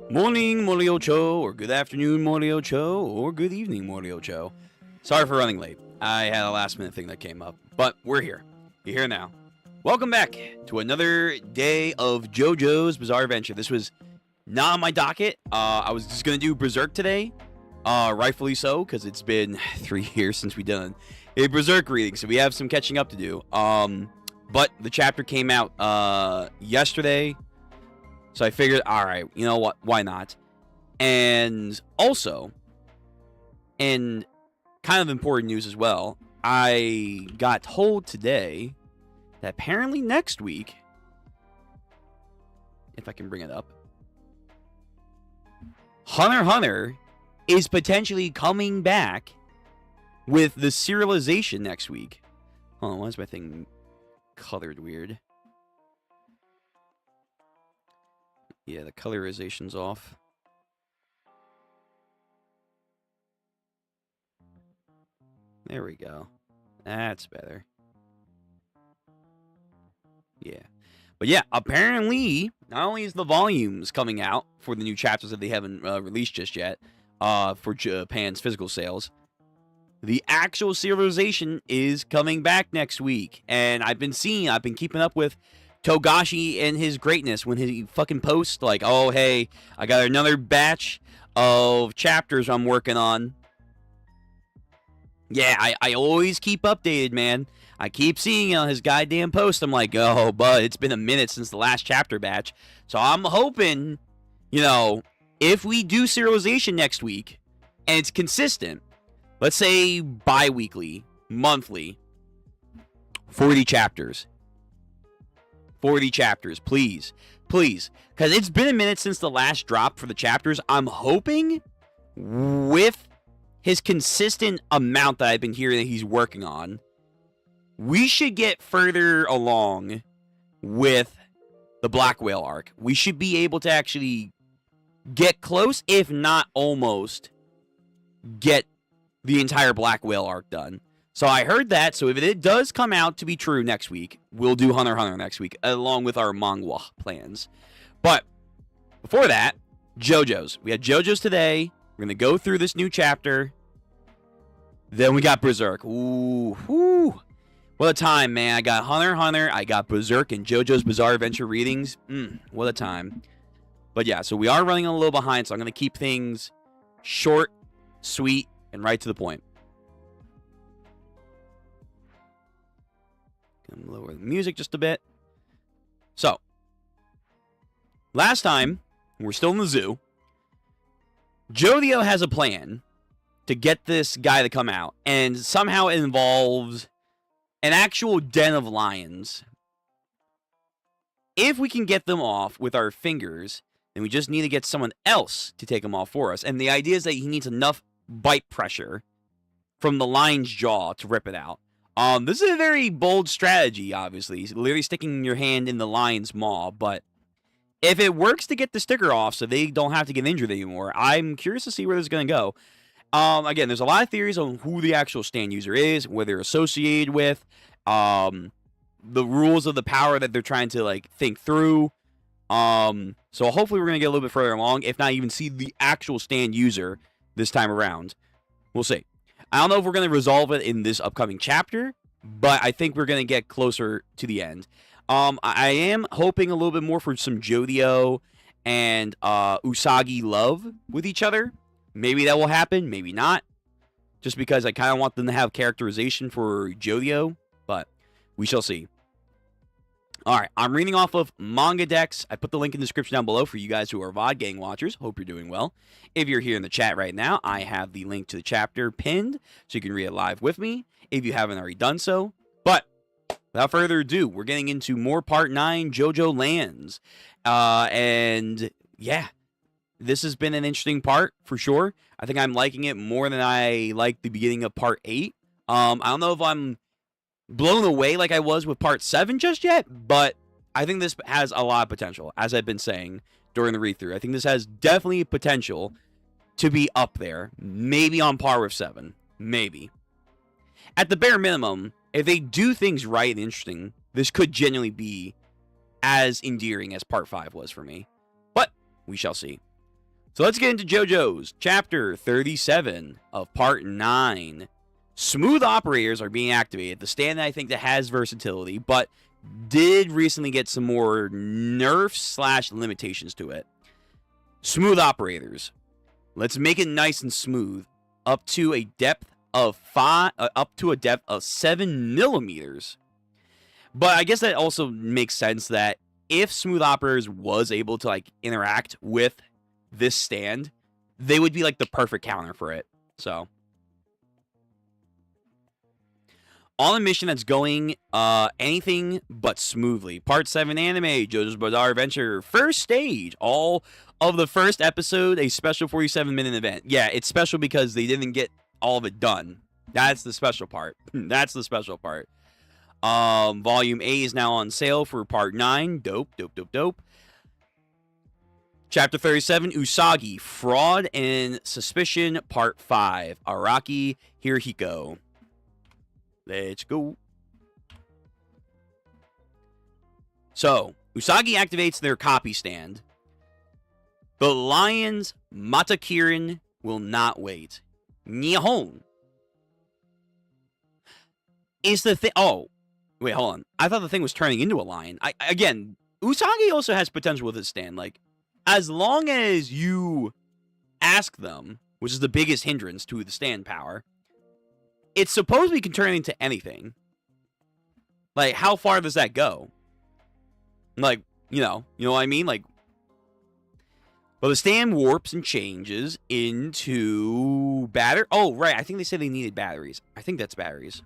Morning, Moriocho, or good afternoon, Moriocho, or good evening, Moriocho. Sorry for running late. I had a last minute thing that came up, but we're here. You're here now. Welcome back to another day of Jojo's Bizarre Adventure. This was not on my docket. I was just going to do Berserk today, rightfully so, because it's been 3 years since we've done a Berserk reading, so we have some catching up to do. But the chapter came out yesterday. So I figured, all right, you know what? Why not? And also, and kind of important news as well, I got told today that apparently next week, if I can bring it up, Hunter x Hunter is potentially coming back with the serialization next week. Hold on, why is my thing colored weird? Yeah, the colorization's off. There we go. That's better. Yeah. But yeah, apparently, not only is the volumes coming out for the new chapters that they haven't released just yet for Japan's physical sales, the actual serialization is coming back next week. And I've been keeping up with Togashi and his greatness when he fucking posts like, oh, hey, I got another batch of chapters I'm working on. Yeah, I always keep updated, man. I keep seeing his goddamn post. I'm like, oh, bud, it's been a minute since the last chapter batch. So I'm hoping, if we do serialization next week and it's consistent, let's say bi-weekly, monthly, 40 chapters. 40 chapters, please. Please. Because it's been a minute since the last drop for the chapters. I'm hoping with his consistent amount that I've been hearing that he's working on, we should get further along with the Black Whale arc. We should be able to actually get close, if not almost, get the entire Black Whale arc done. So I heard that, so if it does come out to be true next week, we'll do Hunter x Hunter next week, along with our manga plans. But before that, JoJo's. We had JoJo's today. We're going to go through this new chapter. Then we got Berserk. Ooh, whoo. What a time, man. I got Hunter x Hunter, I got Berserk, and JoJo's Bizarre Adventure readings. What a time. But yeah, so we are running a little behind, so I'm going to keep things short, sweet, and right to the point. Gonna lower the music just a bit. So, last time, we're still in the zoo. Jojo has a plan to get this guy to come out, and somehow it involves an actual den of lions. If we can get them off with our fingers, then we just need to get someone else to take them off for us. And the idea is that he needs enough bite pressure from the lion's jaw to rip it out. This is a very bold strategy, obviously. Literally sticking your hand in the lion's maw, but if it works to get the sticker off so they don't have to get injured anymore, I'm curious to see where this is going to go. Again, there's a lot of theories on who the actual stand user is, what they're associated with, the rules of the power that they're trying to, think through. So hopefully we're going to get a little bit further along, if not even see the actual stand user this time around. We'll see. I don't know if we're going to resolve it in this upcoming chapter, but I think we're going to get closer to the end. I am hoping a little bit more for some Jojo and Usagi love with each other. Maybe that will happen, maybe not. Just because I kind of want them to have characterization for Jojo, but we shall see. Alright, I'm reading off of Manga Dex. I put the link in the description down below for you guys who are VOD Gang watchers. Hope you're doing well. If you're here in the chat right now, I have the link to the chapter pinned, so you can read it live with me, if you haven't already done so. But, without further ado, we're getting into more Part 9, Jojo Lands. And, yeah, this has been an interesting part, for sure. I think I'm liking it more than I liked the beginning of Part 8. I don't know if I'm blown away like I was with Part 7 just yet, but I think this has a lot of potential, as I've been saying during the read-through. I think this has definitely potential to be up there, maybe on par with 7, maybe. At the bare minimum, if they do things right and interesting, this could genuinely be as endearing as Part 5 was for me, but we shall see. So let's get into JoJo's Chapter 37 of Part 9. Smooth operators are being activated. The stand I think that has versatility, but did recently get some more nerfs / limitations to it. Smooth operators. Let's make it nice and smooth. Up to a depth of 7 millimeters. But I guess that also makes sense that if smooth operators was able to interact with this stand, they would be the perfect counter for it. So on a mission that's going anything but smoothly. Part 7 anime, JoJo's Bizarre Adventure, first stage. All of the first episode, a special 47-minute event. Yeah, it's special because they didn't get all of it done. That's the special part. That's the special part. Volume A is now on sale for Part 9. Dope, dope, dope, dope. Chapter 37, Usagi, Fraud and Suspicion, Part 5. Araki Hirohiko. Let's go. So, Usagi activates their copy stand. The Lions Matakirin will not wait. Nihon is the thing. Oh, wait, hold on. I thought the thing was turning into a lion. Again, Usagi also has potential with his stand. As long as you ask them, which is the biggest hindrance to the stand power, It's supposedly can turn into anything. Like, how far does that go? Like, you know what I mean? Like, well, the stand warps and changes into Oh, right. I think they said they needed batteries. I think that's batteries.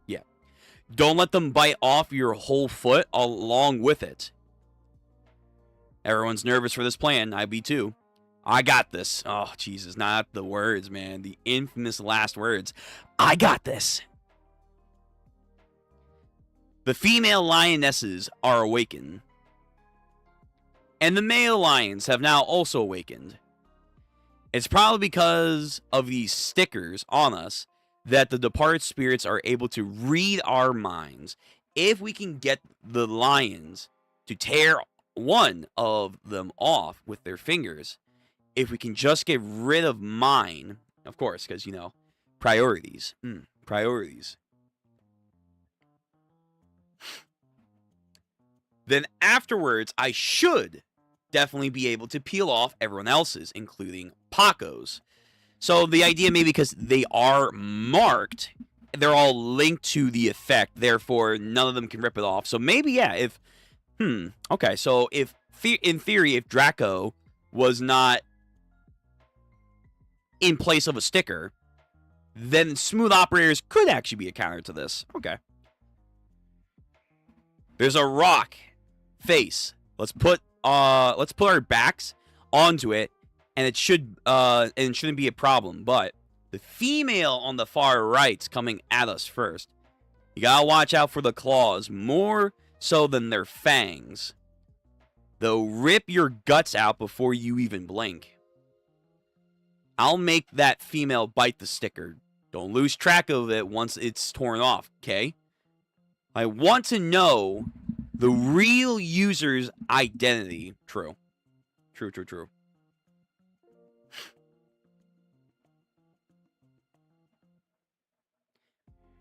Yeah. Don't let them bite off your whole foot along with it. Everyone's nervous for this plan. I be too. I got this. Oh, Jesus. Not the words, man. The infamous last words. I got this. The female lionesses are awakened. And the male lions have now also awakened. It's probably because of these stickers on us that the departed spirits are able to read our minds. If we can get the lions to tear one of them off with their fingers, if we can just get rid of mine, of course, because, you know, priorities. Priorities. Then afterwards, I should definitely be able to peel off everyone else's, including Paco's. So the idea, maybe because they are marked, they're all linked to the effect, therefore none of them can rip it off. So maybe, yeah, if... okay, so if, in theory, if Draco was not in place of a sticker, then smooth operators could actually be a counter to this. Okay. There's a rock face. Let's put our backs onto it, and it shouldn't be a problem. But the female on the far right's coming at us first. You gotta watch out for the claws more so than their fangs. They'll rip your guts out before you even blink. I'll make that female bite the sticker. Don't lose track of it once it's torn off, okay? I want to know the real user's identity. True. True.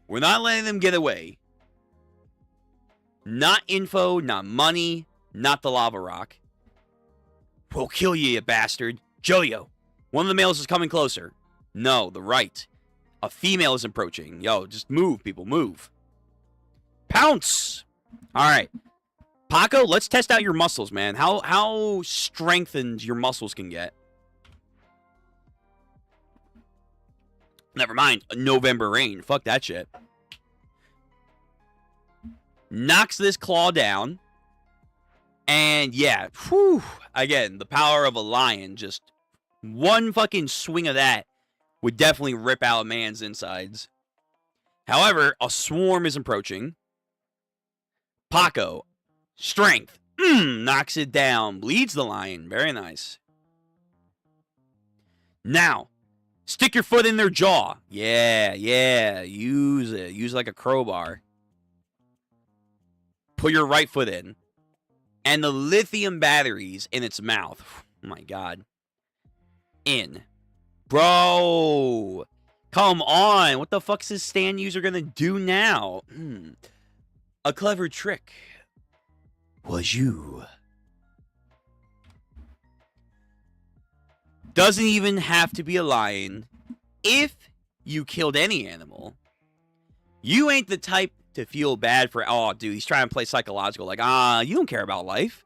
We're not letting them get away. Not info, not money, not the lava rock. We'll kill you, you bastard. Jojo, one of the males is coming closer. No, the right. A female is approaching. Yo, just move, people, move. Pounce! Alright. Paco, let's test out your muscles, man. How strengthened your muscles can get. Never mind. November rain. Fuck that shit. Knocks this claw down. And yeah. Whew. Again, the power of a lion. Just one fucking swing of that would definitely rip out a man's insides. However, a swarm is approaching. Paco. Strength. Knocks it down. Bleeds the lion. Very nice. Now. Stick your foot in their jaw. Yeah. Use it. Use it like a crowbar. Put your right foot in. And the lithium batteries in its mouth. Oh my god. In. Bro. Come on. What the fuck's this stand user gonna do now? A clever trick. Was you. Doesn't even have to be a lion. If you killed any animal, you ain't the type to feel bad for, oh, dude, he's trying to play psychological. Like, you don't care about life.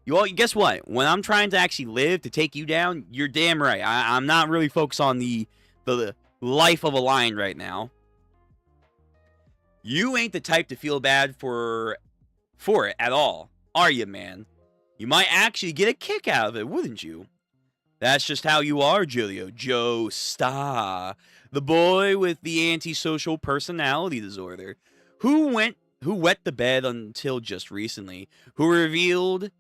Guess what? When I'm trying to actually live to take you down, you're damn right. I'm not really focused on the life of a lion right now. You ain't the type to feel bad for it at all, are you, man? You might actually get a kick out of it, wouldn't you? That's just how you are, Jojo. Joe Star, the boy with the antisocial personality disorder, who wet the bed until just recently, who revealed,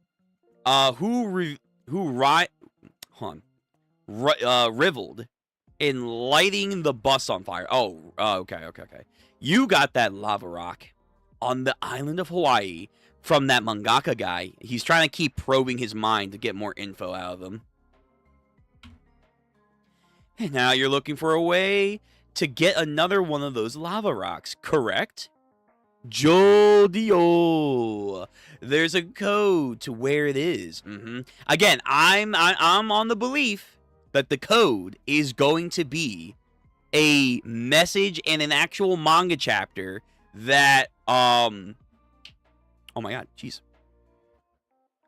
riveled in lighting the bus on fire. Okay. You got that lava rock on the island of Hawaii from that mangaka guy. He's trying to keep probing his mind to get more info out of him. And now you're looking for a way to get another one of those lava rocks, correct? Jojo. There's a code to where it is. Again, I'm on the belief that the code is going to be a message in an actual manga chapter that, oh my god, jeez.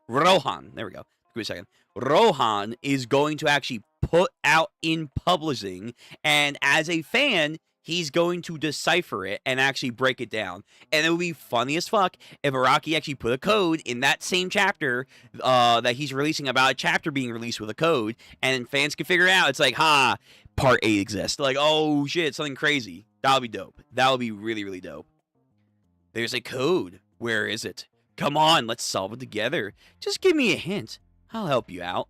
Rohan, there we go. Give me a second. Rohan is going to actually put out in publishing, and as a fan, he's going to decipher it and actually break it down. And it would be funny as fuck if Araki actually put a code in that same chapter that he's releasing, about a chapter being released with a code, and fans can figure it out. It's like, part 8 exists. Like, oh shit, something crazy. That would be dope. That would be really, really dope. There's a code. Where is it? Come on, let's solve it together. Just give me a hint. I'll help you out.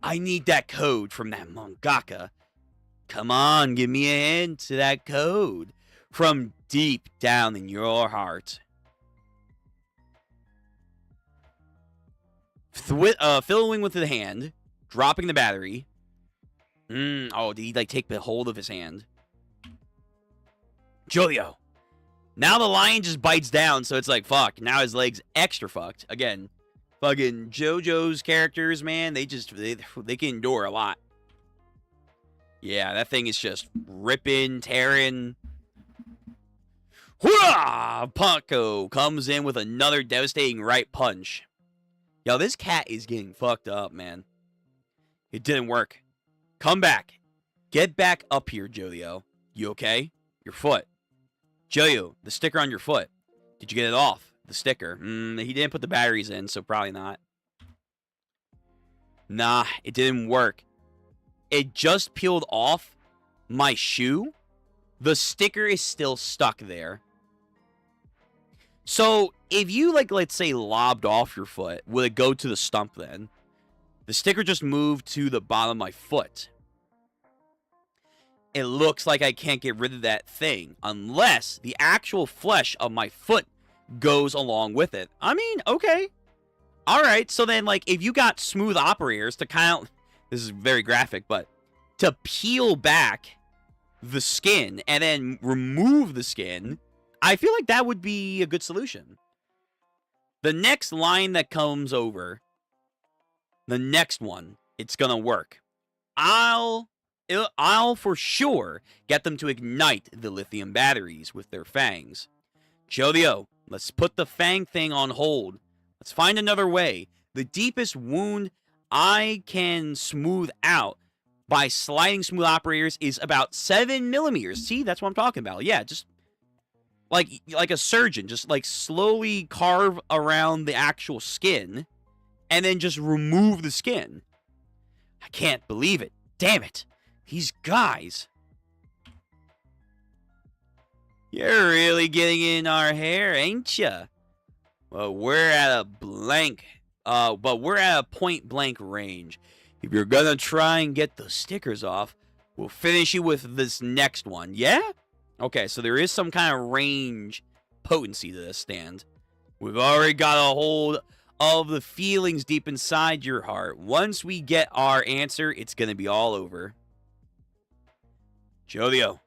I need that code from that mangaka. Come on, give me a hint to that code from deep down in your heart. Fiddling with the hand, dropping the battery. Oh, did he like take the hold of his hand? Jojo. Now the lion just bites down, so it's like, fuck. Now his leg's extra fucked. Again, fucking Jojo's characters, man, they can endure a lot. Yeah, that thing is just ripping, tearing. Hurrah! Punko comes in with another devastating right punch. Yo, this cat is getting fucked up, man. It didn't work. Come back. Get back up here, Jojo. You okay? Your foot. Jojo, the sticker on your foot. Did you get it off? The sticker. He didn't put the batteries in, so probably not. Nah, it didn't work. It just peeled off my shoe. The sticker is still stuck there. So, if you, like, let's say, lobbed off your foot, would it go to the stump then? The sticker just moved to the bottom of my foot. It looks like I can't get rid of that thing unless the actual flesh of my foot goes along with it. I mean, okay. Alright, so then, like, if you got smooth operators to kind of... This is very graphic, but... to peel back the skin and then remove the skin, I feel like that would be a good solution. The next line that comes over... the next one, it's gonna work. I'll for sure get them to ignite the lithium batteries with their fangs. Jojo, let's put the fang thing on hold. Let's find another way. The deepest wound I can smooth out by sliding smooth operators is about 7 millimeters. See, that's what I'm talking about. Yeah, just like a surgeon, just like slowly carve around the actual skin and then just remove the skin. I can't believe it. Damn it. These guys. You're really getting in our hair, ain't ya? Well, we're at a point blank range. If you're gonna try and get the stickers off, we'll finish you with this next one. Yeah? Okay, so there is some kind of range potency to this stand. We've already got a hold of the feelings deep inside your heart. Once we get our answer, it's gonna be all over. Jojo,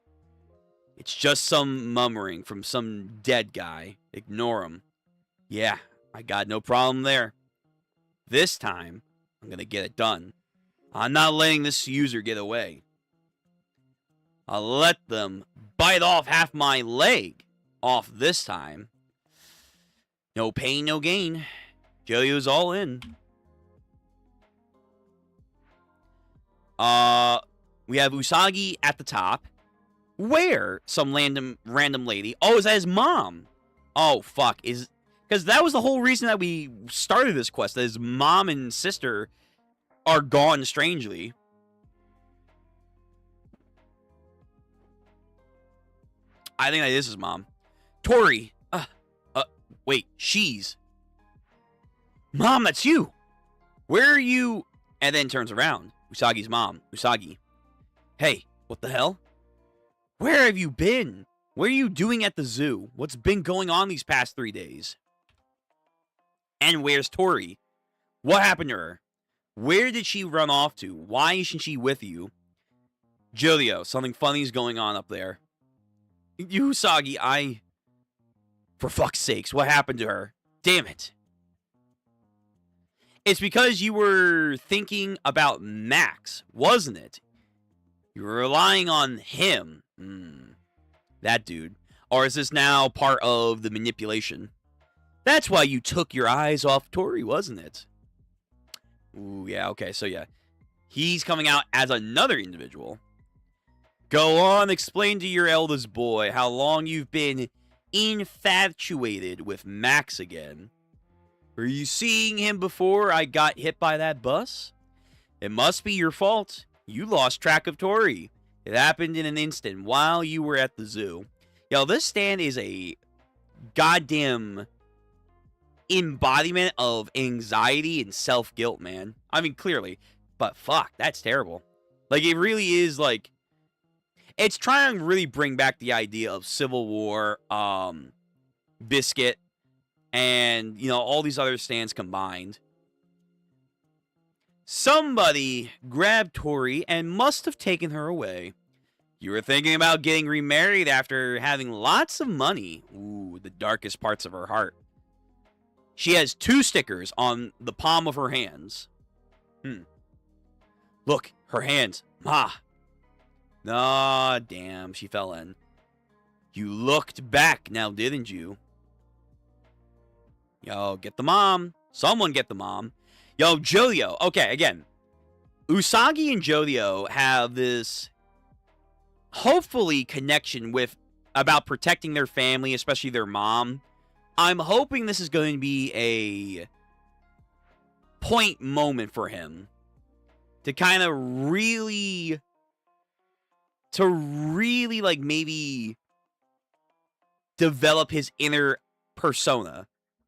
it's just some murmuring from some dead guy. Ignore him. Yeah, I got no problem there. This time, I'm gonna get it done. I'm not letting this user get away. I'll let them bite off half my leg off this time. No pain, no gain. Jojo's all in. We have Usagi at the top. Where? Some random lady. Oh, is that his mom? Oh, fuck. Because that was the whole reason that we started this quest. That his mom and sister are gone strangely. I think that is his mom. Tori. Wait. She's. Mom, that's you. Where are you? And then turns around. Usagi's mom. Usagi. Hey, what the hell? Where have you been? What are you doing at the zoo? What's been going on these past 3 days? And where's Tori? What happened to her? Where did she run off to? Why isn't she with you? Jojo, something funny's going on up there. Usagi, For fuck's sakes, what happened to her? Damn it. It's because you were thinking about Max, wasn't it? You're relying on him. That dude. Or is this now part of the manipulation? That's why you took your eyes off Tori, wasn't it? Ooh, yeah, okay, so yeah. He's coming out as another individual. Go on, explain to your eldest boy how long you've been infatuated with Max again. Were you seeing him before I got hit by that bus? It must be your fault. You lost track of Tori. It happened in an instant while you were at the zoo. Yo, this stand is a goddamn embodiment of anxiety and self-guilt, man. I mean, clearly. But fuck, that's terrible. Like, it really is, like... It's trying to really bring back the idea of Civil War, Biscuit, and, you know, all these other stands combined. Somebody grabbed Tori and must have taken her away. You were thinking about getting remarried after having lots of money. Ooh, the darkest parts of her heart. She has 2 stickers on the palm of her hands. Look, her hands. Ma. Ah, damn, she fell in. You looked back now, didn't you? Yo, get the mom. Someone get the mom. Yo, Jojo. Okay, again. Usagi and Jojo have this, hopefully, connection with, about protecting their family, especially their mom. I'm hoping this is going to be a point moment for him. To kind of really... like, maybe develop his inner persona.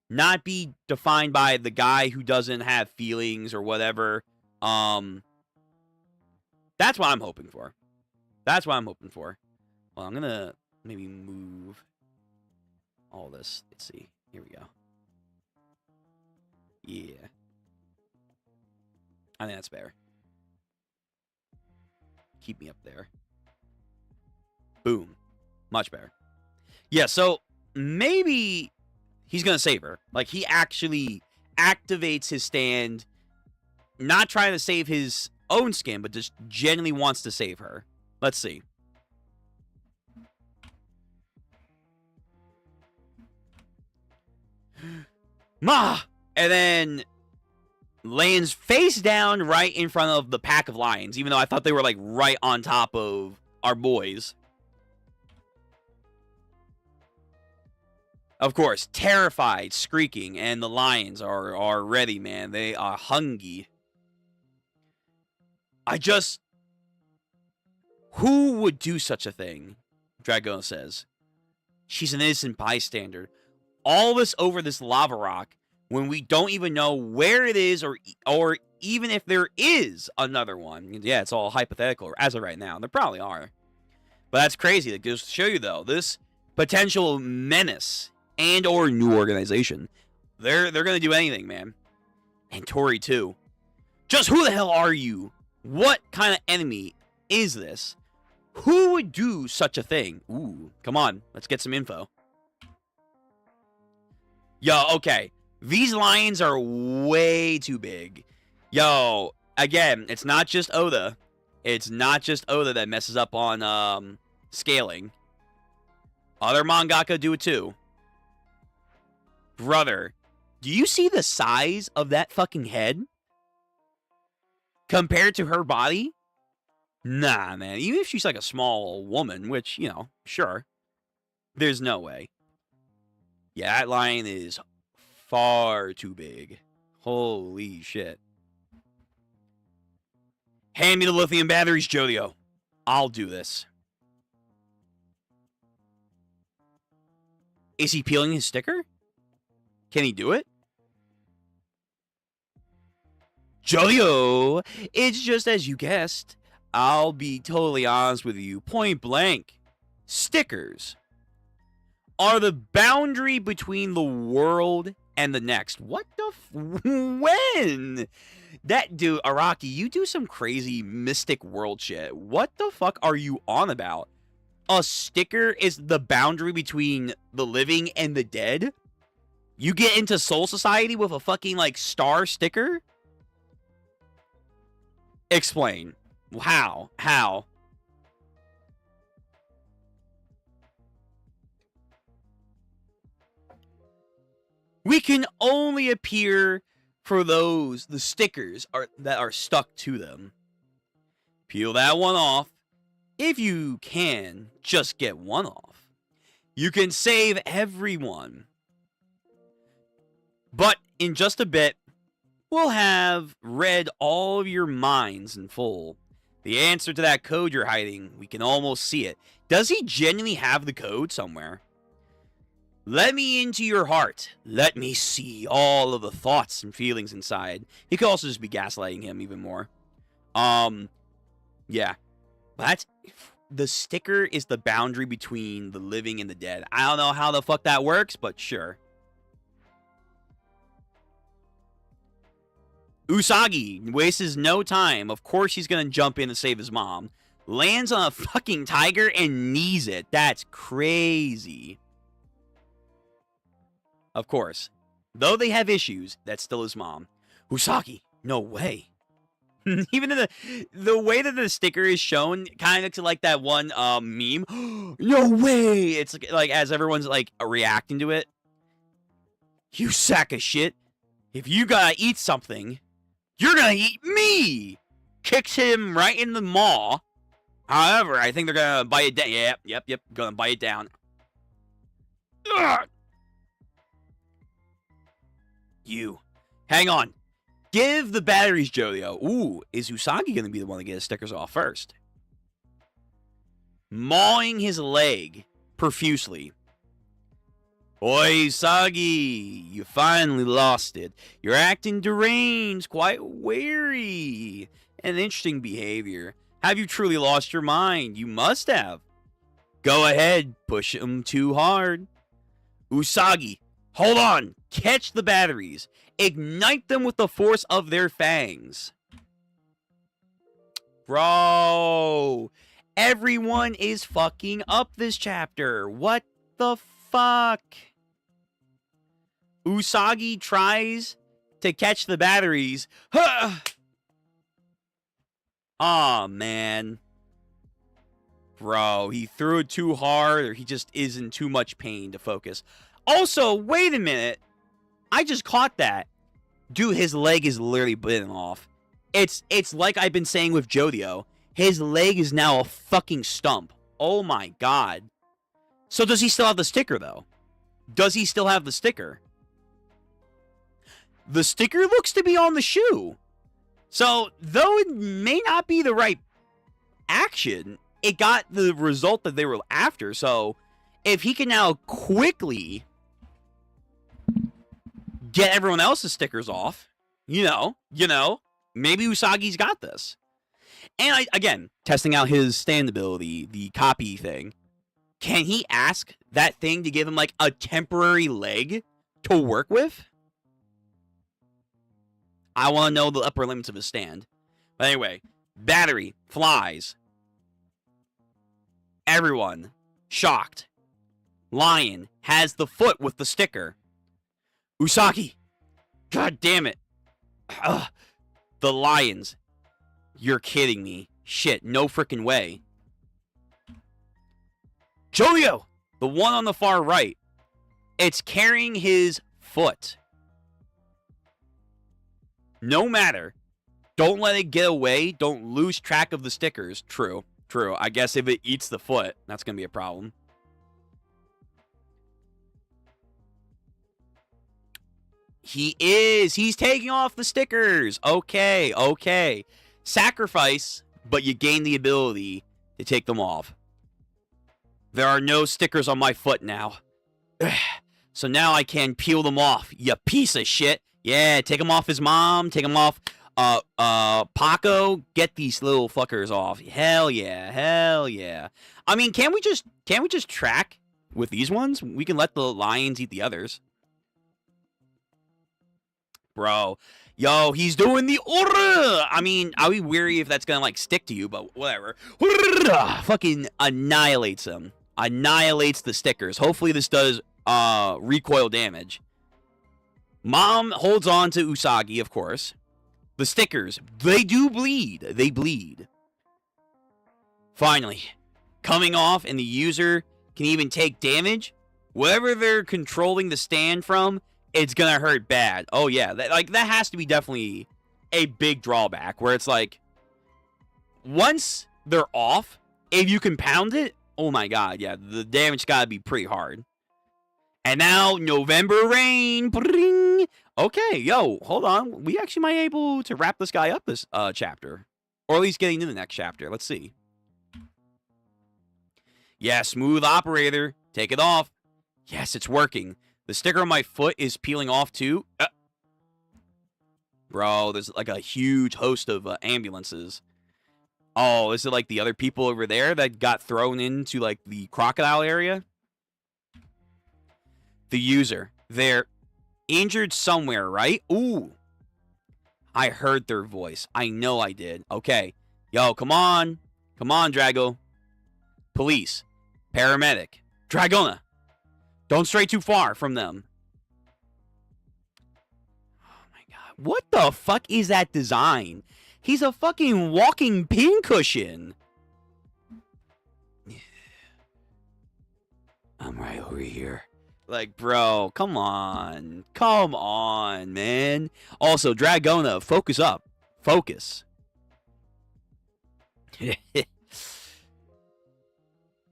Not be defined by the guy who doesn't have feelings or whatever. That's what I'm hoping for. That's what I'm hoping for. Well, I'm gonna maybe move all this. Let's see. Here we go. Yeah. I think that's better. Keep me up there. Boom. Much better. Yeah, so maybe he's going to save her. Like, he actually activates his stand, not trying to save his own skin, but just genuinely wants to save her. Let's see. Ma! And then lands face down right in front of the pack of lions, even though I thought they were, like, right on top of our boys. Of course, terrified, shrieking, and the lions are ready, man. They are hungry. Who would do such a thing? Dragon says. She's an innocent bystander. All this over this lava rock when we don't even know where it is or even if there is another one. Yeah, it's all hypothetical as of right now. There probably are. But that's crazy. That goes to show you, though, this potential menace and or new organization. They're going to do anything, man. And Tori, too. Just who the hell are you? What kind of enemy is this? Who would do such a thing? Ooh, come on. Let's get some info. Yo, okay. These lions are way too big. Yo, again, it's not just Oda. It's not just Oda that messes up on scaling. Other mangaka do it too. Brother, do you see the size of that fucking head? Compared to her body? Nah, man. Even if she's like a small woman, which, you know, sure. There's no way. Yeah, that lion is far too big. Holy shit. Hand me the lithium batteries, Jojo. I'll do this. Is he peeling his sticker? Can he do it? Jojo, it's just as you guessed. I'll be totally honest with you. Point blank. Stickers are the boundary between the world and the next. What the when? That dude, Araki, you do some crazy mystic world shit. What the fuck are you on about? A sticker is the boundary between the living and the dead? You get into Soul Society with a fucking, like, star sticker? Explain. How? How? We can only appear for the stickers that are stuck to them. Peel that one off. If you can, just get one off. You can save everyone. But in just a bit, we'll have read all of your minds in full. The answer to that code you're hiding, we can almost see it. Does he genuinely have the code somewhere? Let me into your heart. Let me see all of the thoughts and feelings inside. He could also just be gaslighting him even more. Yeah. But the sticker is the boundary between the living and the dead. I don't know how the fuck that works, but sure. Usagi wastes no time. Of course he's going to jump in and save his mom. Lands on a fucking tiger and knees it. That's crazy. Of course. Though they have issues, that's still his mom. Usagi, no way. Even in the way that the sticker is shown, kind of looks like that one meme. No way! It's like as everyone's like reacting to it. You sack of shit. If you gotta eat something, you're gonna eat me! Kicks him right in the maw. However, I think they're gonna bite it down. Yep. Gonna bite it down. Ugh. You. Hang on. Give the batteries, Jojo. Ooh, is Usagi going to be the one to get his stickers off first? Mawing his leg profusely. Oi, Usagi, you finally lost it. You're acting deranged, quite wary. An interesting behavior. Have you truly lost your mind? You must have. Go ahead, push him too hard. Usagi, hold on. Catch the batteries. Ignite them with the force of their fangs. Bro. Everyone is fucking up this chapter. What the fuck? Usagi tries to catch the batteries. Aw, man. Bro, he threw it too hard, or he just is in too much pain to focus. Also, wait a minute. I just caught that. Dude, his leg is literally bitten off. It's like I've been saying with Jojo. His leg is now a fucking stump. Oh my god. So does he still have the sticker, though? Does he still have the sticker? The sticker looks to be on the shoe. So, though it may not be the right action, it got the result that they were after. So, if he can now quickly get everyone else's stickers off, you know, maybe Usagi's got this. And again, testing out his stand ability, the copy thing. Can he ask that thing to give him like a temporary leg to work with? I want to know the upper limits of his stand. But anyway, battery flies. Everyone shocked. Lion has the foot with the sticker. Usagi! God damn it! Ugh. The lions. You're kidding me. Shit, no freaking way. Jojo! The one on the far right. It's carrying his foot. No matter. Don't let it get away. Don't lose track of the stickers. True. I guess if it eats the foot, that's going to be a problem. He is. He's taking off the stickers. Okay. Sacrifice, but you gain the ability to take them off. There are no stickers on my foot now. So now I can peel them off, you piece of shit. Yeah, take him off his mom. Take him off Paco. Get these little fuckers off. Hell yeah. I mean, can't we just track with these ones? We can let the lions eat the others. Bro, yo, he's doing the order. I mean, I'll be weary if that's gonna like stick to you, but whatever. Fucking annihilates him. Annihilates the stickers. Hopefully this does recoil damage. Mom holds on to Usagi, of course. The stickers, they do bleed. They bleed. Finally, coming off, and the user can even take damage. Whatever they're controlling the stand from it's gonna hurt bad. Oh yeah, that has to be definitely a big drawback where it's like once they're off, if you can pound it, oh my god, yeah, the damage gotta be pretty hard. And now November rain. Bring. Okay, yo, hold on. We actually might be able to wrap this guy up this chapter, or at least getting into the next chapter. Let's see. Yeah, smooth operator. Take it off. Yes, it's working. The sticker on my foot is peeling off too. Bro, there's like a huge host of ambulances. Oh, is it like the other people over there that got thrown into like the crocodile area? The user. They're injured somewhere, right? Ooh. I heard their voice. I know I did. Okay. Yo, come on. Come on, Drago. Police. Paramedic. Dragona. Don't stray too far from them. Oh my god. What the fuck is that design? He's a fucking walking pincushion. I'm right over here. Like, bro, come on. Come on, man. Also, Dragona, focus up. Focus.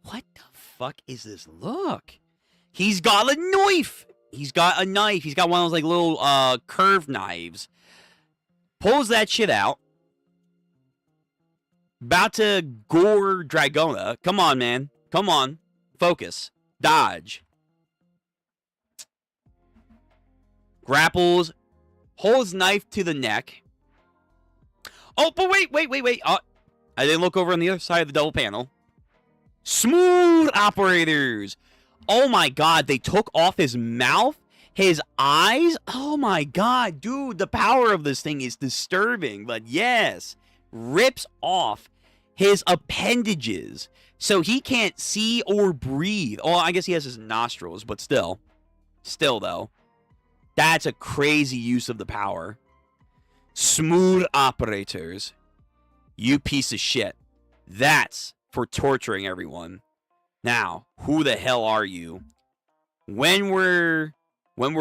What the fuck is this look? He's got a knife. He's got a knife. He's got one of those like little curved knives. Pulls that shit out. About to gore Dragona. Come on, man. Come on. Focus. Dodge. Grapples. Holds knife to the neck. Oh, but wait. I didn't look over on the other side of the double panel. Smooth operators. Oh my god, they took off his mouth, his eyes. Oh my god, dude, the power of this thing is disturbing. But yes, rips off his appendages so he can't see or breathe. Oh, I guess he has his nostrils, but still though, that's a crazy use of the power. Smooth operators. You piece of shit. That's for torturing everyone. Now, who the hell are you? When we're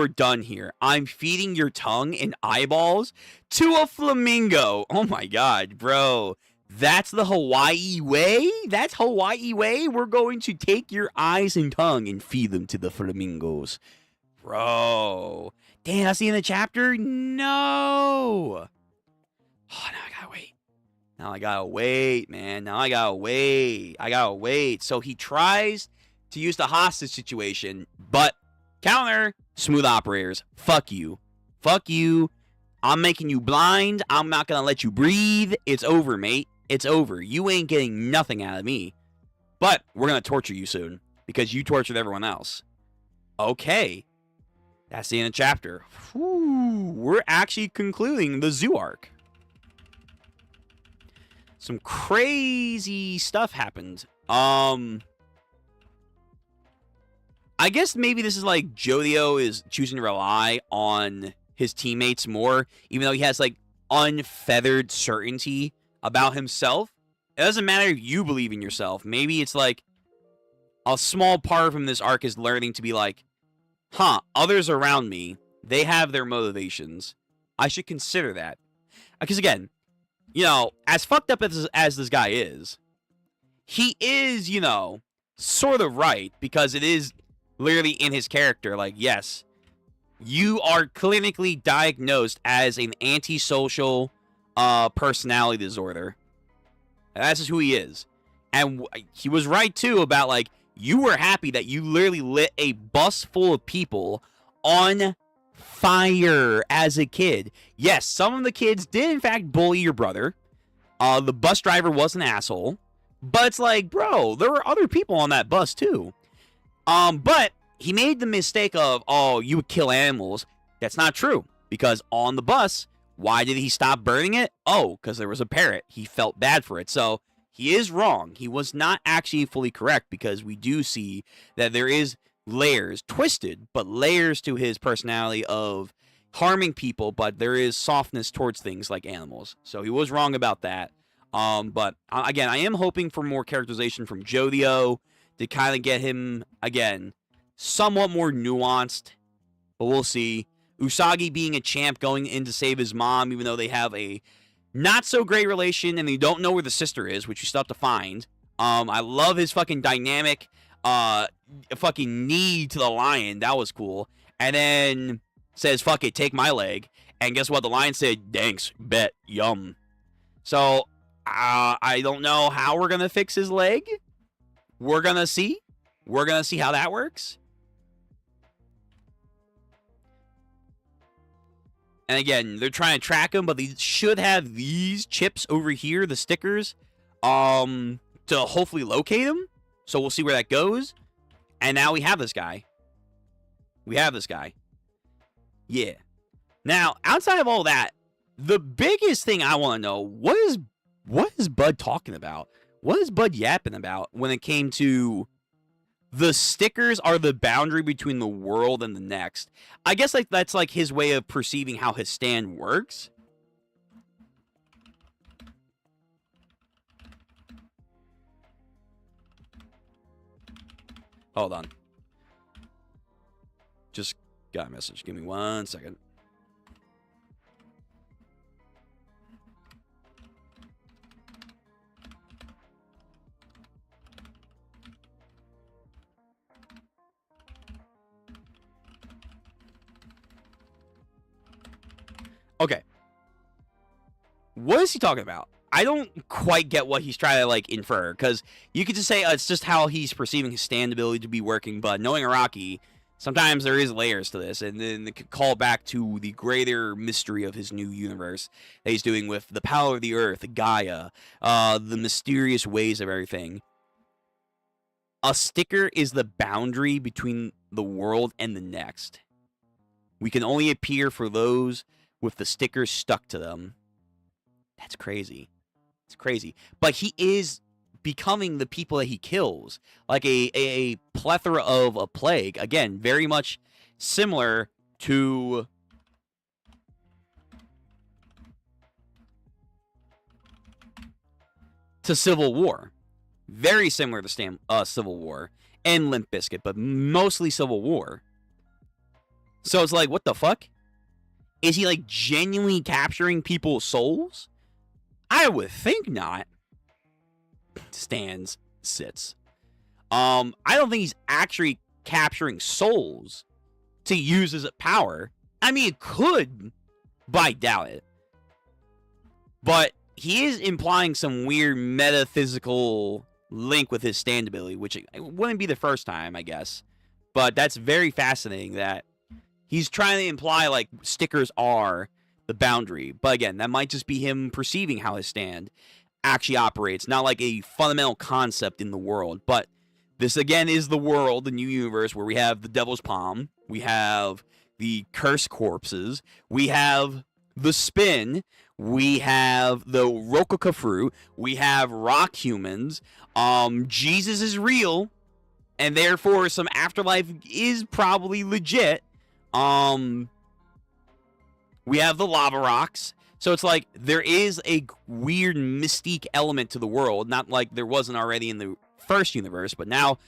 done here, I'm feeding your tongue and eyeballs to a flamingo. Oh my god, bro. That's the Hawaii way? That's Hawaii way? We're going to take your eyes and tongue and feed them to the flamingos. Bro. Damn, that's the end of the chapter? No. Oh, now I gotta wait. Now I gotta wait, man. Now I gotta wait. So he tries to use the hostage situation, but counter, smooth operators. Fuck you. Fuck you. I'm making you blind. I'm not gonna let you breathe. It's over, mate. It's over. You ain't getting nothing out of me. But we're gonna torture you soon because you tortured everyone else. Okay. That's the end of the chapter. Whew. We're actually concluding the zoo arc. Some crazy stuff happened. I guess maybe this is like Jojo is choosing to rely on his teammates more, even though he has like unfeathered certainty about himself. It doesn't matter if you believe in yourself. Maybe it's like a small part from this arc is learning to be like, huh, others around me, they have their motivations. I should consider that. Because again, you know, as fucked up as this guy is, he is, you know, sort of right, because it is literally in his character. Like, yes, you are clinically diagnosed as an antisocial personality disorder. That's just who he is. And he was right, too, about, like, you were happy that you literally lit a bus full of people on fire as a kid. Yes, some of the kids did in fact bully your brother. The bus driver was an asshole, but it's like, bro, there were other people on that bus too. But he made the mistake of, oh, you would kill animals. That's not true, because on the bus, why did he stop burning it? Oh, because there was a parrot. He felt bad for it. So he is wrong. He was not actually fully correct, because we do see that there is layers, twisted, but layers to his personality of harming people, but there is softness towards things like animals. So he was wrong about that. But again, I am hoping for more characterization from Jojo to kind of get him, again, somewhat more nuanced, but we'll see. Usagi being a champ going in to save his mom, even though they have a not so great relation and they don't know where the sister is, which you still have to find. I love his fucking dynamic fucking knee to the lion. That was cool. And then says, fuck it, take my leg. And guess what? The lion said, thanks, bet, yum. So, I don't know how we're going to fix his leg. We're going to see. We're going to see how that works. And again, they're trying to track him, but they should have these chips over here, the stickers, to hopefully locate him. So we'll see where that goes. And now we have this guy. We have this guy. Yeah. Now, outside of all that, the biggest thing I want to know, what is Bud talking about? What is Bud yapping about when it came to the stickers are the boundary between the world and the next? I guess like that's like his way of perceiving how his stand works. Hold on. Just got a message. Give me 1 second. Okay. What is he talking about? I don't quite get what he's trying to, like, infer, because you could just say it's just how he's perceiving his stand ability to be working, but knowing Araki, sometimes there is layers to this, and then it could call back to the greater mystery of his new universe that he's doing with the power of the earth, Gaia, the mysterious ways of everything. A sticker is the boundary between the world and the next. We can only appear for those with the stickers stuck to them. That's crazy. It's crazy. But he is becoming the people that he kills. Like a plethora of a plague. Again, very much similar to Civil War. Very similar to Civil War and Limp Bizkit, but mostly Civil War. So it's like, what the fuck? Is he like genuinely capturing people's souls? I would think not. Stands, sits. I don't think he's actually capturing souls to use as a power. I mean, it could, but I doubt it. But he is implying some weird metaphysical link with his stand ability, which it wouldn't be the first time, I guess. But that's very fascinating that he's trying to imply, like, stickers are the boundary. But again, that might just be him perceiving how his stand actually operates. Not like a fundamental concept in the world. But this, again, is the world, the new universe, where we have the Devil's Palm. We have the Cursed Corpses. We have the Spin. We have the Rococa Fruit. We have Rock Humans. Jesus is real. And therefore, some afterlife is probably legit. We have the lava rocks. So it's like there is a weird mystique element to the world. Not like there wasn't already in the first universe, but now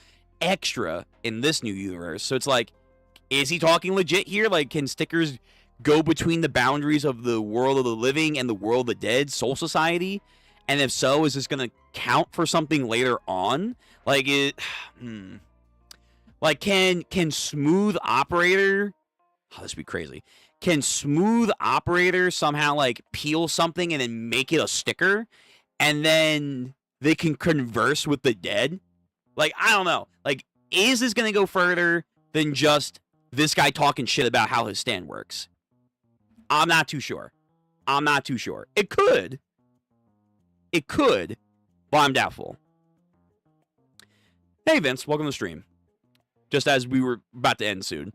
extra in this new universe. So it's like, is he talking legit here? Like, can stickers go between the boundaries of the world of the living and the world of the dead, Soul Society? And if so, is this going to count for something later on? Like, like, can Smooth Operator... Oh, this would be crazy. Can Smooth Operator somehow, like, peel something and then make it a sticker? And then they can converse with the dead? Like, I don't know. Like, is this going to go further than just this guy talking shit about how his stand works? I'm not too sure. I'm not too sure. It could. It could, but I'm doubtful. Hey, Vince. Welcome to the stream. Just as we were about to end soon.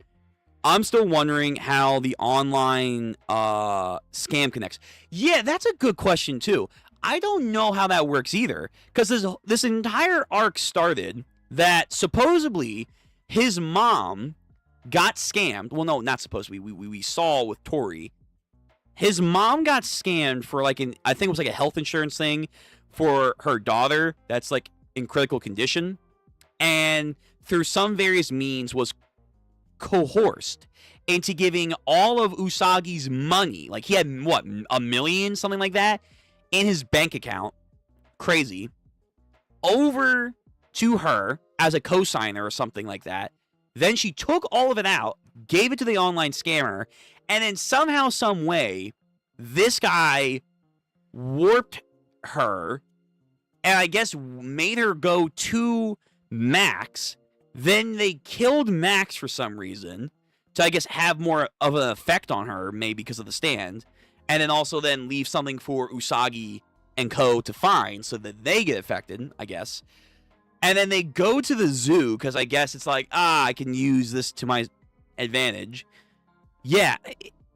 I'm still wondering how the online scam connects. Yeah, that's a good question, too. I don't know how that works either. Because this entire arc started that supposedly his mom got scammed. Well, no, not supposedly. We saw with Tori. His mom got scammed for, like, I think it was like a health insurance thing for her daughter that's, like, in critical condition. And through some various means was coerced into giving all of Usagi's money. Like, he had, what, $1 million, something like that, in his bank account. Crazy. Over to her as a cosigner or something like that. Then she took all of it out, gave it to the online scammer, and then somehow, some way, this guy warped her and I guess made her go to Max. Then they killed Max for some reason to, I guess, have more of an effect on her, maybe because of the stand. And then also then leave something for Usagi and Co. to find so that they get affected, I guess. And then they go to the zoo because I guess it's like, I can use this to my advantage. Yeah,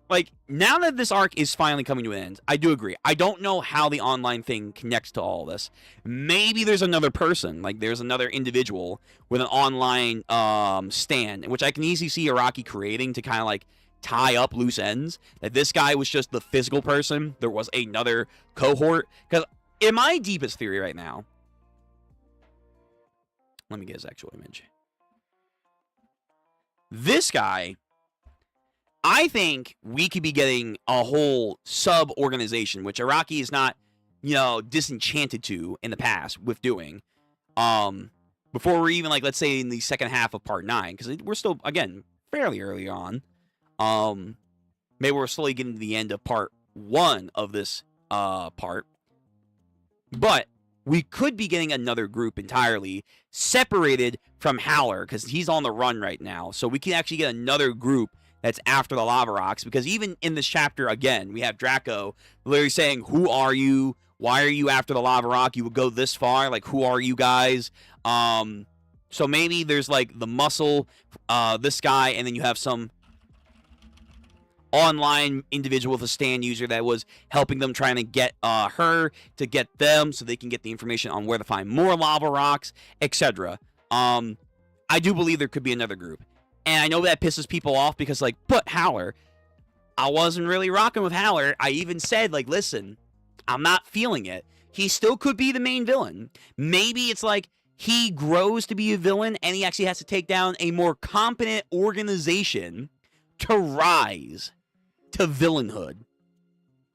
like, now that this arc is finally coming to an end, I do agree. I don't know how the online thing connects to all this. Maybe there's another person, like there's another individual with an online stand, which I can easily see Araki creating to kind of like tie up loose ends. That this guy was just the physical person. There was another cohort. Because in my deepest theory right now, let me get his actual image. This guy, I think we could be getting a whole sub-organization, which Araki is not, disenchanted to in the past with doing. Before we're even, like, let's say in the second half of part 9, because we're still, again, fairly early on. Maybe we're slowly getting to the end of part 1 of this part. But we could be getting another group entirely separated from Howler, because he's on the run right now. So we can actually get another group that's after the lava rocks, because even in this chapter, again, we have Draco literally saying, who are you? Why are you after the lava rock? You would go this far? Like, who are you guys? So maybe there's, like, the muscle, this guy, and then you have some online individual with a stand user that was helping them, trying to get her to get them so they can get the information on where to find more lava rocks, etc. I do believe there could be another group. And I know that pisses people off because, like, but Howler, I wasn't really rocking with Howler. I even said, like, listen, I'm not feeling it. He still could be the main villain. Maybe it's like he grows to be a villain and he actually has to take down a more competent organization to rise to villainhood.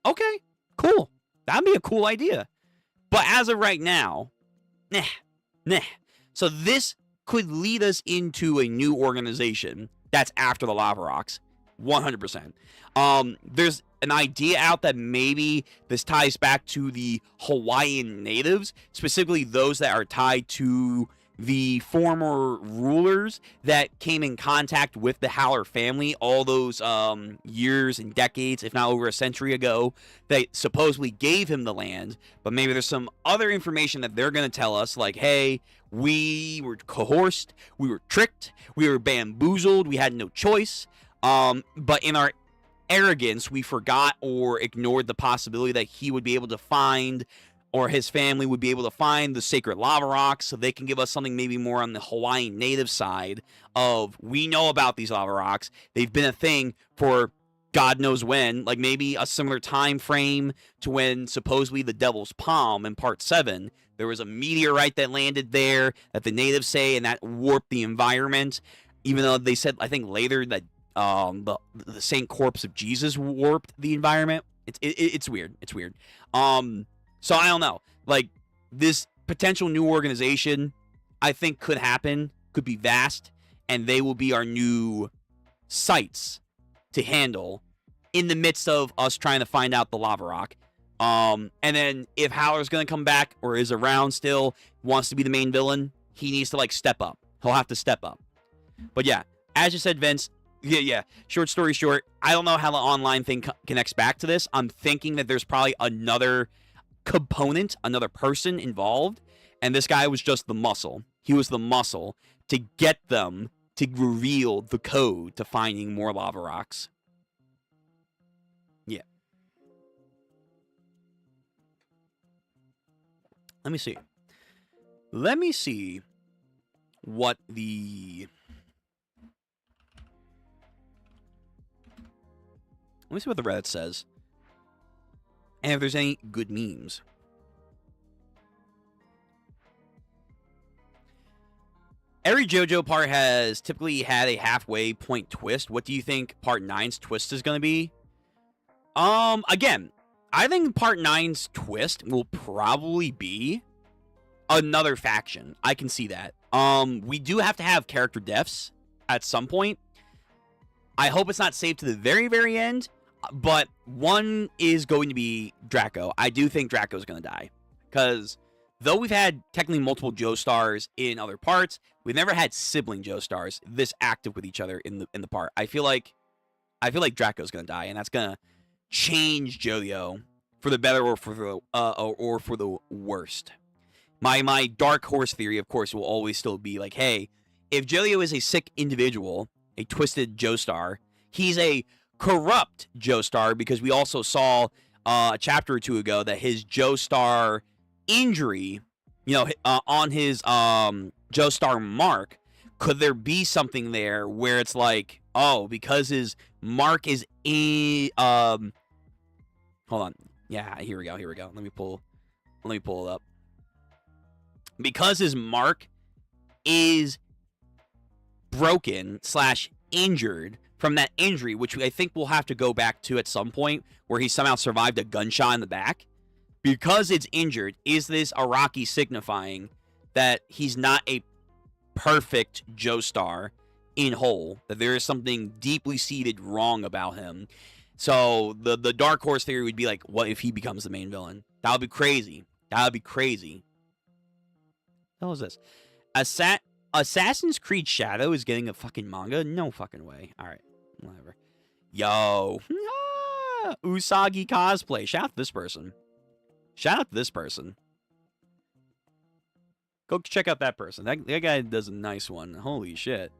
Okay, cool. That'd be a cool idea. But as of right now, nah. So this could lead us into a new organization that's after the lava rocks. 100%. There's an idea out that maybe this ties back to the Hawaiian natives, specifically those that are tied to the former rulers that came in contact with the Howler family all those years and decades, if not over a century ago, that supposedly gave him the land. But maybe there's some other information that they're going to tell us, like, hey, we were coerced, we were tricked, we were bamboozled, we had no choice. But in our arrogance, we forgot or ignored the possibility that he would be able to find, or his family would be able to find, the sacred lava rocks, so they can give us something maybe more on the Hawaiian native side of, we know about these lava rocks, they've been a thing for God knows when, like maybe a similar time frame to when supposedly the Devil's Palm in part 7, there was a meteorite that landed there that the natives say, and that warped the environment, even though they said, I think later, that the Saint Corpse of Jesus warped the environment. It's weird. It's weird. So I don't know. Like, this potential new organization, I think could happen, could be vast, and they will be our new sites to handle in the midst of us trying to find out the lava rock. And then if Howler's gonna come back or is around still, wants to be the main villain, he needs to, like, step up. He'll have to step up. But yeah, as you said, Vince, yeah. Short story short, I don't know how the online thing connects back to this. I'm thinking that there's probably another component, another person involved, and this guy was just the muscle. He was the muscle to get them to reveal the code to finding more lava rocks. Yeah. Let me see what the... Let me see what the Reddit says. And if there's any good memes. Every JoJo part has typically had a halfway point twist. What do you think Part 9's twist is going to be? Again, I think Part 9's twist will probably be another faction. I can see that. We do have to have character deaths at some point. I hope it's not saved to the very, very end, but one is going to be Draco. I do think Draco's going to die, because though we've had technically multiple Joestars in other parts, we've never had sibling Joestars this active with each other in the part. I feel like Draco's going to die, and that's going to change Jojo for the better or for the worst. My dark horse theory, of course, will always still be like, hey, if Jojo is a sick individual, a twisted Joestar, he's a corrupt Joestar, because we also saw a chapter or two ago that his Joestar injury, on his Joestar mark, could there be something there where it's like, oh, because his mark is in, hold on, yeah, here we go. Let me pull it up. Because his mark is broken / injured from that injury, which I think we'll have to go back to at some point, where he somehow survived a gunshot in the back. Because it's injured, is this Araki signifying that he's not a perfect Joestar in whole, that there is something deeply seated wrong about him? So the dark horse theory would be like, what if he becomes the main villain? That would be crazy. What the hell is this? Assassin's Creed Shadow is getting a fucking manga? No fucking way. Alright, whatever. Yo. Usagi cosplay. Shout out to this person. Go check out that person. That guy does a nice one. Holy shit.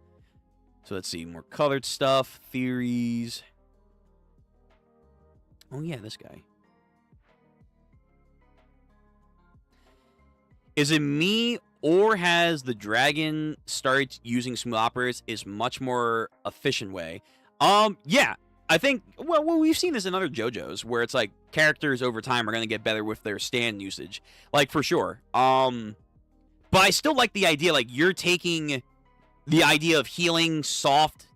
So let's see. More colored stuff. Theories. Oh yeah, this guy. Is it me, or has the dragon started using smooth operators is much more efficient way? Yeah. I think, well, we've seen this in other JoJos, where it's like characters over time are going to get better with their stand usage. Like, for sure. But I still like the idea, like, you're taking the idea of healing soft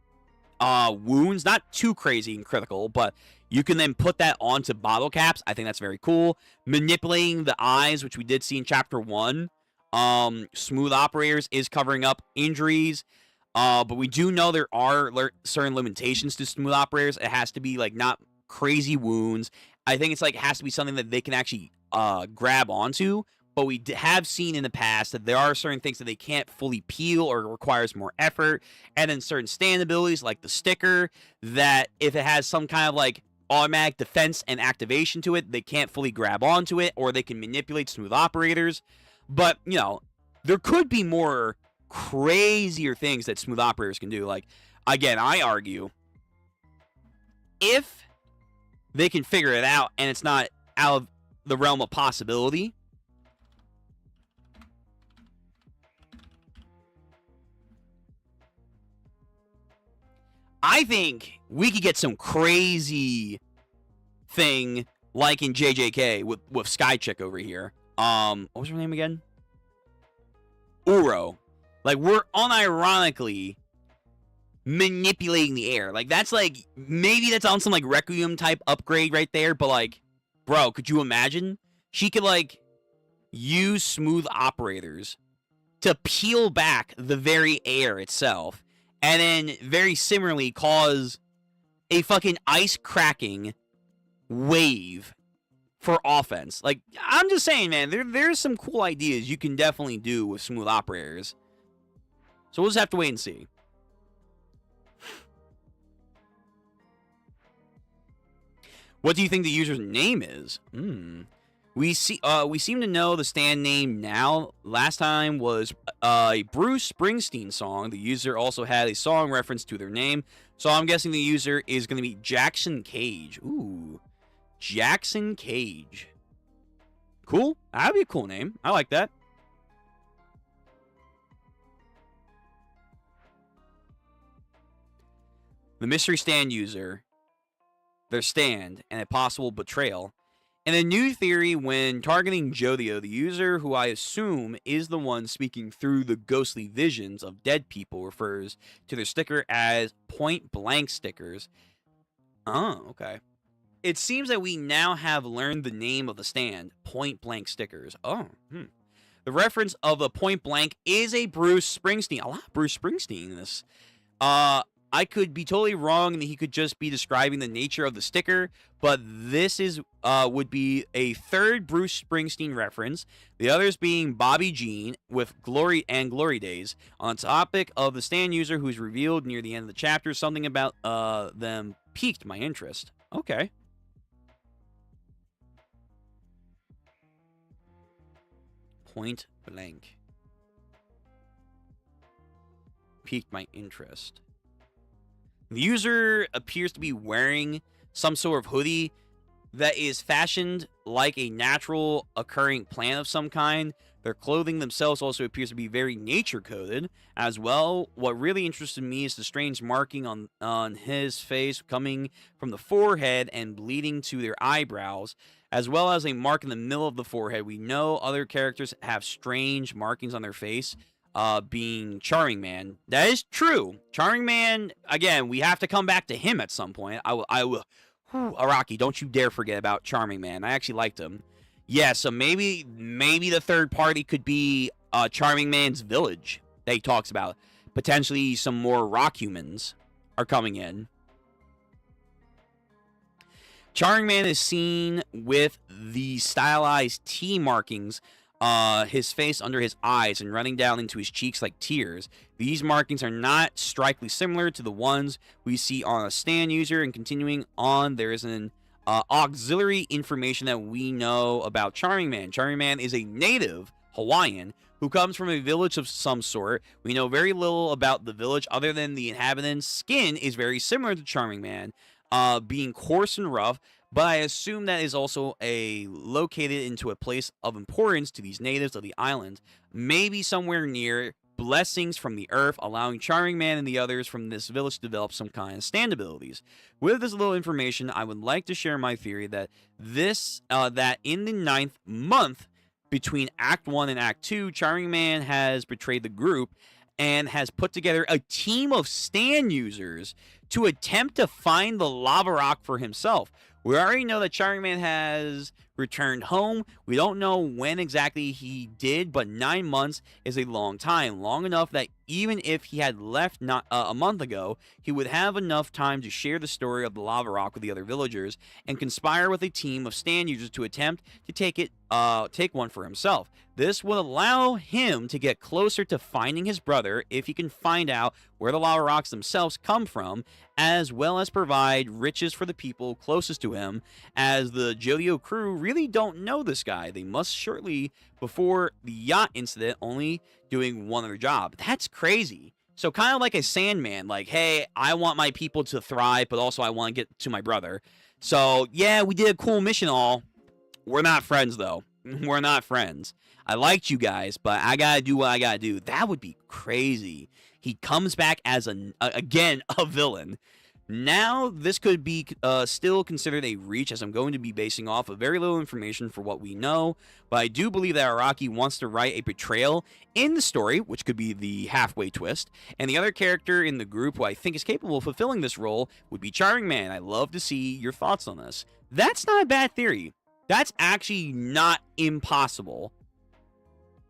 wounds, not too crazy and critical, but you can then put that onto bottle caps. I think that's very cool. Manipulating the eyes, which we did see in Chapter 1. Smooth operators is covering up injuries. But we do know there are certain limitations to smooth operators. It has to be, like, not crazy wounds. I think it's, like, it has to be something that they can actually grab onto. But we have seen in the past that there are certain things that they can't fully peel, or requires more effort. And then certain stand abilities, like the sticker, that if it has some kind of, like, automatic defense and activation to it, they can't fully grab onto it, or they can manipulate smooth operators. But, there could be more crazier things that smooth operators can do. Like, again, I argue, if they can figure it out and it's not out of the realm of possibility, I think we could get some crazy thing like in JJK with Sky Chick over here. What was her name again? Uro. Like, we're unironically manipulating the air. Like, that's like, maybe that's on some, like, Requiem type upgrade right there, but, like, bro, could you imagine? She could, like, use smooth operators to peel back the very air itself, and then very similarly cause a fucking ice cracking wave for offense. Like, I'm just saying, man, there's some cool ideas you can definitely do with smooth operators. So we'll just have to wait and see. What do you think the user's name is? We seem to know the stand name now. Last time was a Bruce Springsteen song. The user also had a song reference to their name. So I'm guessing the user is going to be Jackson Cage. Ooh. Jackson Cage. Cool. That'd be a cool name. I like that. The mystery stand user, their stand, and a possible betrayal In a new theory, when targeting Jojo, the user, who I assume is the one speaking through the ghostly visions of dead people, refers to their sticker as point blank stickers. Oh, okay. It seems that we now have learned the name of the stand, point blank stickers. Oh, The reference of a point blank is a Bruce Springsteen. A lot of Bruce Springsteen in this. I could be totally wrong, and he could just be describing the nature of the sticker, but this is would be a third Bruce Springsteen reference. The others being Bobby Jean with Glory and Glory Days. On the topic of the stand user who's revealed near the end of the chapter, something about them piqued my interest. Okay. Point blank. Piqued my interest. The user appears to be wearing some sort of hoodie that is fashioned like a natural occurring plant of some kind. Their clothing themselves also appears to be very nature coded as well. What really interested me is the strange marking on his face coming from the forehead and bleeding to their eyebrows, as well as a mark in the middle of the forehead. We know other characters have strange markings on their face, being Charming Man. That is true. Charming Man, again, we have to come back to him at some point. I will. Araki, don't you dare forget about Charming Man. I actually liked him. Yeah, so maybe the third party could be Charming Man's village that he talks about. Potentially some more rock humans are coming in. Charming Man is seen with the stylized T markings, his face under his eyes and running down into his cheeks like tears. These markings are not strikingly similar to the ones we see on a stand user. And continuing on, there is an auxiliary information that we know about Charming Man. Charming Man is a native Hawaiian who comes from a village of some sort. We know very little about the village other than the inhabitants' skin is very similar to Charming Man, being coarse and rough, but I assume that is also located into a place of importance to these natives of the island, maybe somewhere near blessings from the earth, allowing Charming Man and the others from this village to develop some kind of stand abilities. With this little information, I would like to share my theory that that in the 9th month between Act 1 and Act 2, Charming Man has betrayed the group and has put together a team of stand users to attempt to find the lava rock for himself. We already know that Charming Man has returned home. We don't know when exactly he did, but 9 months is a long time. Long enough that even if he had left not a month ago, he would have enough time to share the story of the lava rock with the other villagers and conspire with a team of stand users to attempt to take one for himself. This would allow him to get closer to finding his brother if he can find out where the lava rocks themselves come from, as well as provide riches for the people closest to him, as the Jojo crew really don't know this guy. They must shortly before the yacht incident only doing one other job. That's crazy. So kind of like a Sandman, like, hey, I want my people to thrive, but also I want to get to my brother. So yeah, we did a cool mission all. We're not friends though. We're not friends. I liked you guys, but I gotta do what I gotta do. That would be crazy. He comes back as again a villain. Now, this could be still considered a reach, as I'm going to be basing off of very little information for what we know, but I do believe that Araki wants to write a betrayal in the story, which could be the halfway twist, and the other character in the group who I think is capable of fulfilling this role would be Charming Man. I'd love to see your thoughts on this. That's not a bad theory. That's actually not impossible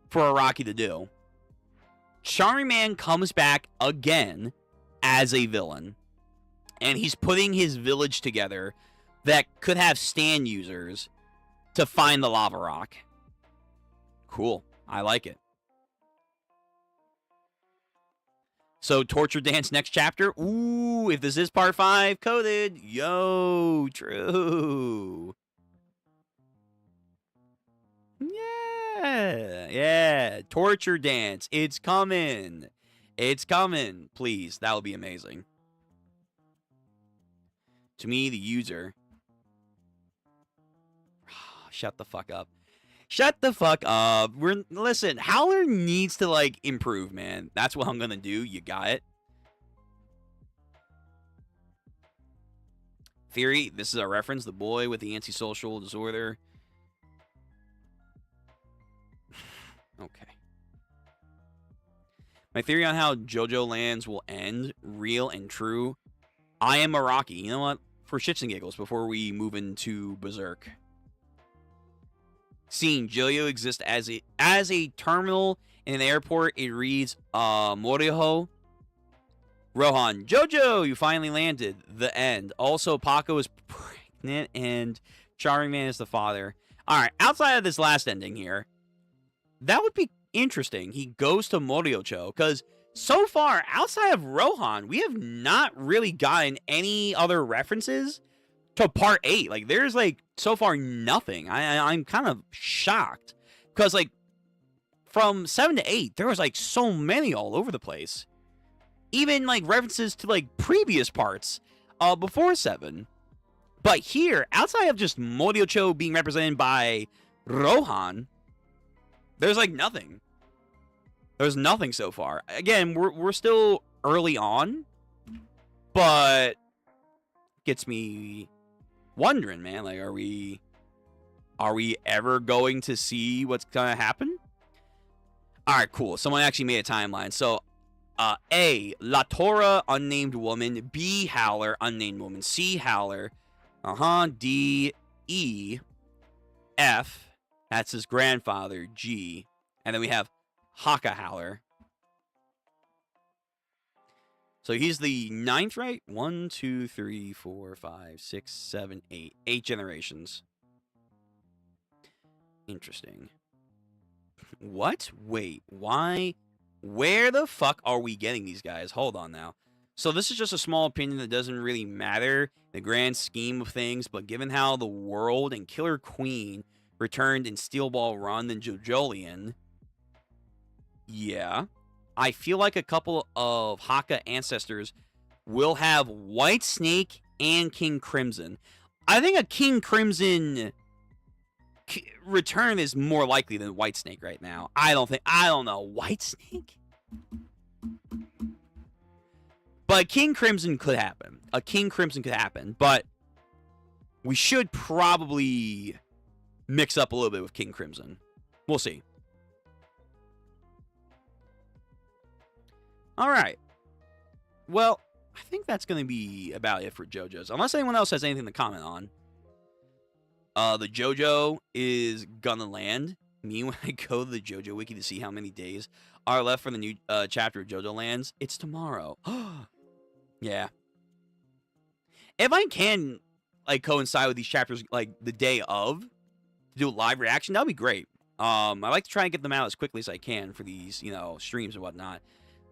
for Araki to do. Charming Man comes back again as a villain, and he's putting his village together that could have stand users to find the lava rock. Cool. I like it. So, Torture Dance next chapter. Ooh, if this is part 5, coded. Yo, true. Yeah. Torture Dance. It's coming. It's coming. Please, that would be amazing. To me, the user. Shut the fuck up. Shut the fuck up. Listen, Howler needs to, like, improve, man. That's what I'm gonna do. You got it. Theory, this is a reference, the boy with the antisocial disorder. Okay. My theory on how JoJo Lands will end, real and true. I am Iraqi. You know what? For shits and giggles, before we move into Berserk. Seeing Jojo exist as a terminal in an airport, it reads, Moriho. Rohan, Jojo, you finally landed. The end. Also, Paco is pregnant and Charming Man is the father. Alright, outside of this last ending here, that would be interesting. He goes to Moriocho, because so far, outside of Rohan, we have not really gotten any other references to Part 8. Like, there's, like, so far nothing. I'm kind of shocked. Because, like, from 7 to 8, there was, like, so many all over the place. Even, like, references to, like, previous parts before 7. But here, outside of just Moriocho being represented by Rohan, there's, like, nothing. There's nothing so far. Again, we're still early on, but gets me wondering, man. Like, are we ever going to see what's gonna happen? All right, cool. Someone actually made a timeline. So, A, La Torre, unnamed woman. B, Howler, unnamed woman. C, Howler. D, E, F. That's his grandfather. G, and then we have Haka Howler. So he's the 9th, right? 1, 2, 3, 4, 5, 6, 7, 8. 8 generations. Interesting. What? Wait, why? Where the fuck are we getting these guys? Hold on now. So this is just a small opinion that doesn't really matter in the grand scheme of things, but given how the world and Killer Queen returned in Steel Ball Run and JoJolion, yeah, I feel like a couple of Haka ancestors will have White Snake and King Crimson. I think a King Crimson return is more likely than White Snake right now. I don't know. White Snake? But King Crimson could happen. A King Crimson could happen. But we should probably mix up a little bit with King Crimson. We'll see. Alright. Well, I think that's going to be about it for JoJo's. Unless anyone else has anything to comment on. The JoJo is gonna land. Me, when I go to the JoJo wiki to see how many days are left for the new chapter of JoJo lands, it's tomorrow. Yeah. If I can, like, coincide with these chapters, like, the day of, to do a live reaction, that would be great. I like to try and get them out as quickly as I can for these, you know, streams and whatnot.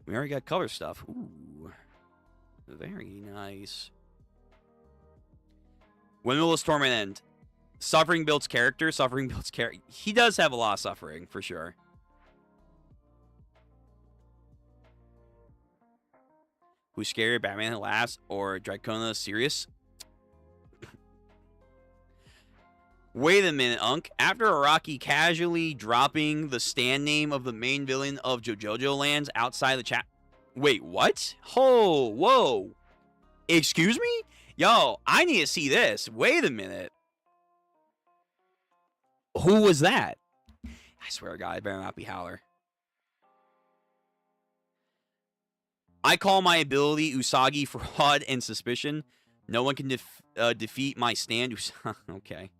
We already got color stuff. Ooh. Very nice. When will this tournament end? Suffering builds character. Suffering builds character. He does have a lot of suffering, for sure. Who's scarier, Batman at last or Dracona Sirius? Wait a minute, Unk. After Araki casually dropping the stand name of the main villain of JoJo lands outside the chat. Wait, what? Oh, whoa. Excuse me? Yo, I need to see this. Wait a minute. Who was that? I swear to God, it better not be Howler. I call my ability Usagi fraud and suspicion. No one can defeat my stand. Okay.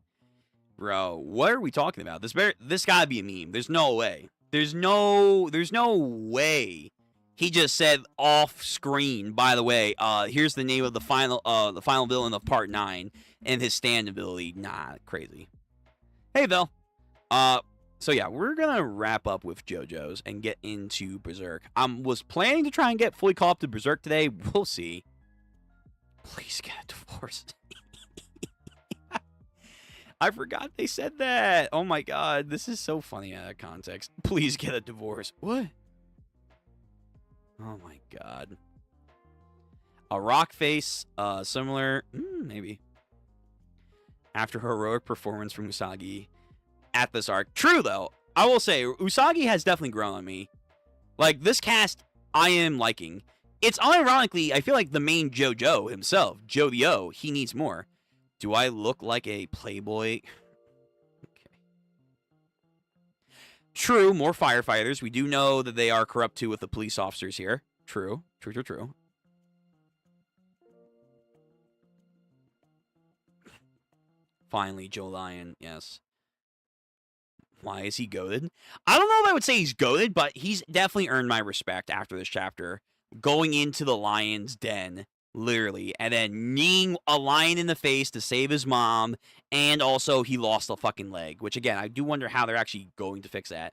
Bro, what are we talking about? This gotta be a meme. There's no way. There's no way. He just said off screen, by the way, here's the name of the final villain of part 9 and his stand ability. Nah, crazy. Hey, Vel. So yeah, we're gonna wrap up with JoJo's and get into Berserk. I was planning to try and get fully caught up to Berserk today. We'll see. Please get a divorce. I forgot they said that. Oh my God, this is so funny out of context. Please get a divorce. What? Oh my God. A rock face, similar, maybe. After heroic performance from Usagi at this arc. True, though. I will say, Usagi has definitely grown on me. Like, this cast, I am liking. It's unironically, I feel like the main Jojo himself, Jojo, he needs more. Do I look like a playboy? Okay. True, more firefighters. We do know that they are corrupt too with the police officers here. True. Finally, Joe Lion, yes. Why is he goated? I don't know if I would say he's goated, but he's definitely earned my respect after this chapter. Going into the lion's den, literally, and then kneeing a lion in the face to save his mom, and also he lost a fucking leg, which again, I do wonder how they're actually going to fix that.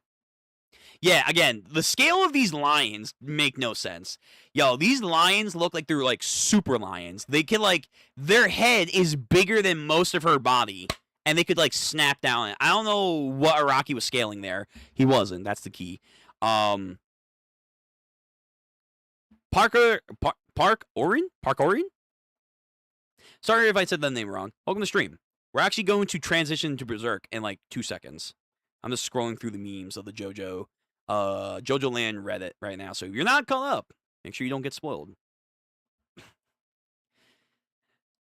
Yeah, again, the scale of these lions make no sense. Yo, these lions look like they're like super lions. They can like, their head is bigger than most of her body. And they could like snap down. I don't know what Araki was scaling there. He wasn't. That's the key. Park Orin? Sorry if I said that name wrong. Welcome to the stream. We're actually going to transition to Berserk in like 2 seconds. I'm just scrolling through the memes of the Jojo Land Reddit right now. So if you're not caught up, make sure you don't get spoiled.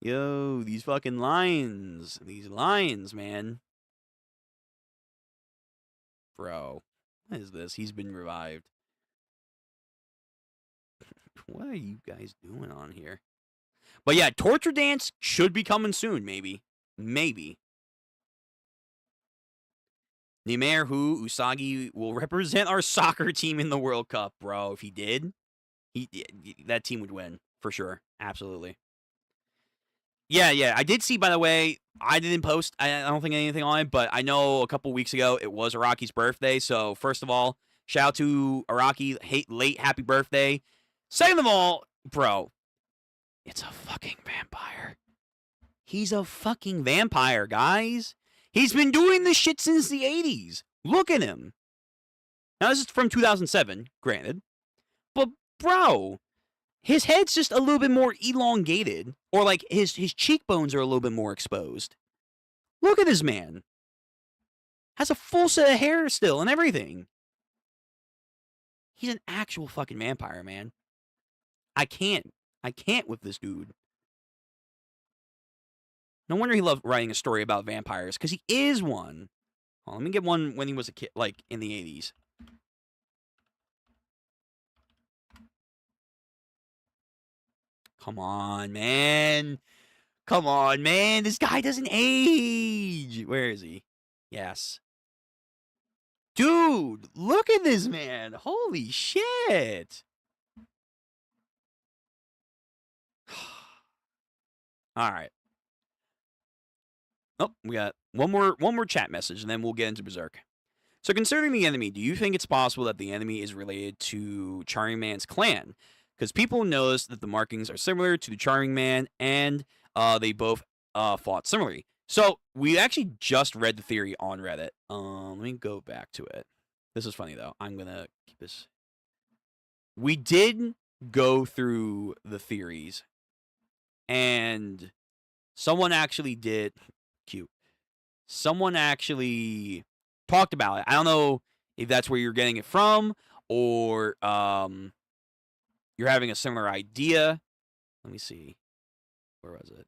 Yo, these fucking lions. These lions, man. Bro, what is this? He's been revived. What are you guys doing on here? But yeah, Torture Dance should be coming soon, maybe. Maybe. Nimer who Usagi will represent our soccer team in the World Cup, bro. If he did, that team would win for sure. Absolutely. Yeah. I did see, by the way, I didn't post. I don't think anything on it, but I know a couple weeks ago it was Araki's birthday. So first of all, shout out to Araki, late happy birthday. Second of all, bro, it's a fucking vampire. He's a fucking vampire, guys. He's been doing this shit since the 80s. Look at him. Now, this is from 2007, granted. But, bro, his head's just a little bit more elongated. Or, like, his cheekbones are a little bit more exposed. Look at this man. Has a full set of hair still and everything. He's an actual fucking vampire, man. I can't with this dude. No wonder he loved writing a story about vampires, because he is one. Oh, let me get one when he was a kid, like, in the 80s. Come on, man. Come on, man. This guy doesn't age. Where is he? Yes. Dude, look at this man. Holy shit. All right. Oh, we got one more chat message, and then we'll get into Berserk. So, concerning the enemy, do you think it's possible that the enemy is related to Charming Man's clan? Because people notice that the markings are similar to the Charming Man, and they both fought similarly. So, we actually just read the theory on Reddit. Let me go back to it. This is funny, though. I'm going to keep this. We did go through the theories, and someone actually did... Cute. Someone actually talked about it. I don't know if that's where you're getting it from, or you're having a similar idea. Let me see. Where was it?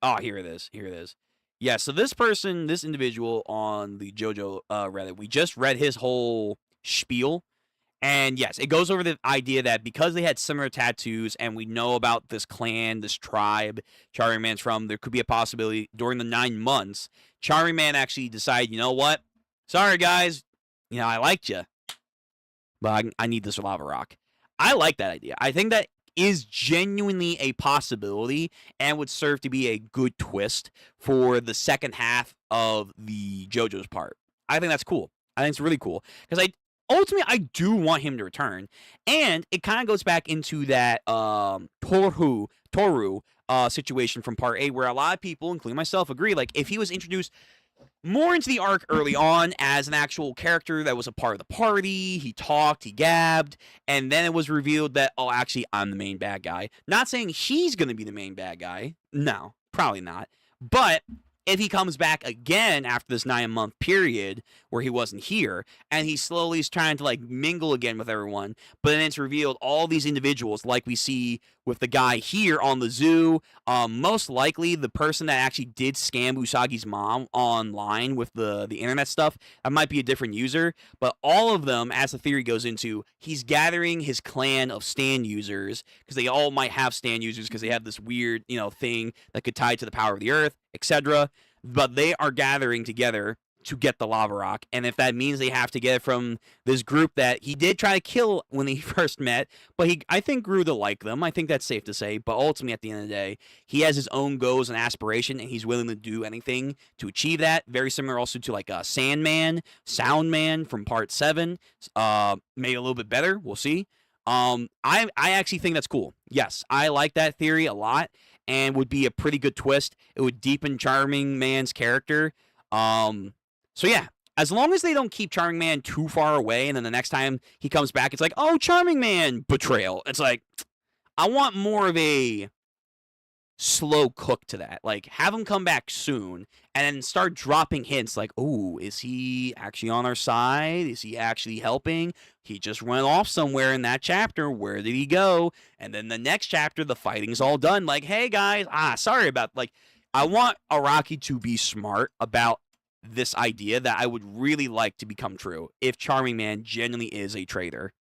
Oh, here it is. Yeah, so this individual on the Jojo Reddit, we just read his whole spiel. And yes, it goes over the idea that because they had similar tattoos and we know about this clan, this tribe Charming Man's from, there could be a possibility during the 9 months, Charming Man actually decided, you know what? Sorry, guys. You know, I liked you, but I need this lava rock. I like that idea. I think that is genuinely a possibility and would serve to be a good twist for the second half of the JoJo's part. I think that's cool. I think it's really cool because ultimately, I do want him to return, and it kind of goes back into that Toru situation from Part 8, where a lot of people, including myself, agree, like, if he was introduced more into the arc early on as an actual character that was a part of the party, he talked, he gabbed, and then it was revealed that, oh, actually, I'm the main bad guy. Not saying he's going to be the main bad guy. No, probably not. But if he comes back again after this 9-month period where he wasn't here, and he slowly is trying to like mingle again with everyone, but then it's revealed all these individuals, like we see with the guy here on the zoo. Most likely the person that actually did scam Usagi's mom online with the internet stuff, that might be a different user. But all of them, as the theory goes into, he's gathering his clan of Stan users, because they all might have Stan users because they have this weird, thing that could tie to the power of the earth, etc. But they are gathering together to get the lava rock, and if that means they have to get it from this group that he did try to kill when he first met, but I think grew to like them. I think that's safe to say. But ultimately, at the end of the day, he has his own goals and aspiration, and he's willing to do anything to achieve that. Very similar also to like Sandman, Soundman from Part 7. Maybe a little bit better. We'll see. I actually think that's cool. Yes, I like that theory a lot, and would be a pretty good twist. It would deepen Charming Man's character. So yeah, as long as they don't keep Charming Man too far away, and then the next time he comes back, it's like, oh, Charming Man, betrayal. It's like, I want more of a slow cook to that. Like, have him come back soon, and then start dropping hints like, oh, is he actually on our side? Is he actually helping? He just went off somewhere in that chapter. Where did he go? And then the next chapter, the fighting's all done. Like, hey, guys, sorry about, like, I want Araki to be smart about this idea that I would really like to become true if Charming Man genuinely is a traitor.